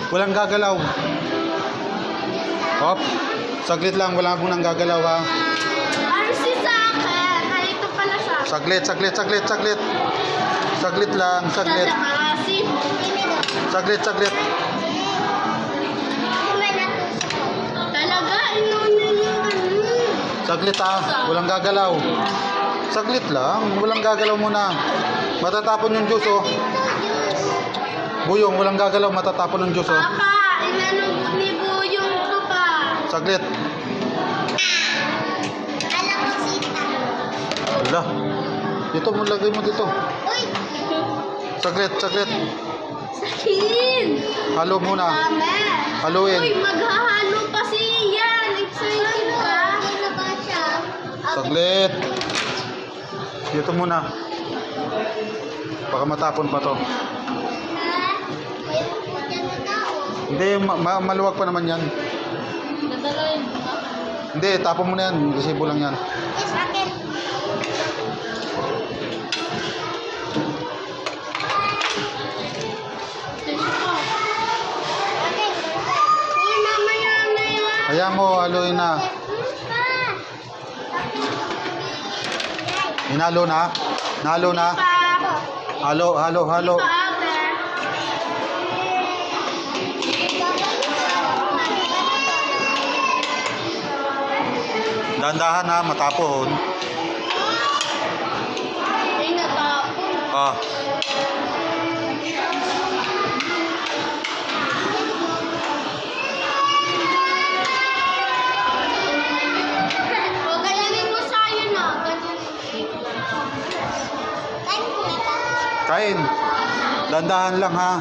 Walang gagalaw. Hop. Saglit lang, wala akong nang gagalaw ha. Arsi sa akin. Narito pala siya. Saglit. Saglit lang, saglit. Kasi, Saglit. talaga, inumin yung ano. Saglit ha, walang gagalaw. Saglit lang, walang gagalaw muna. Matatapon yung juice oh. Buyong, walang gagalaw, matatapon yung juice oh. Papa, inanong ni Buyong to pa. Saglit. Alam ko sita. Wala. Dito mo, lagay mo dito. Uy! Saglit. Sakin! Halo muna. Dami. Haluin. Uy, maghahalo pa siya. Excited ka? Ano ba siya? Saglit. Dito muna. Baka matapon pa to. May puputyan na tao. Hindi, maluwag pa naman yan. Nadaloy. Hindi, tapon mo na yan. Resibo lang yan. Yes, akin. Uy, mamaya na yan. Kaya mo, haluin na. Hinalo na. Nalo na. Halo. Dahan-dahan ha, matapon. Ay, natapon. Ah. O, galawin mo sa'yo na. Kain ko na. Kain. Dahan-dahan lang ha.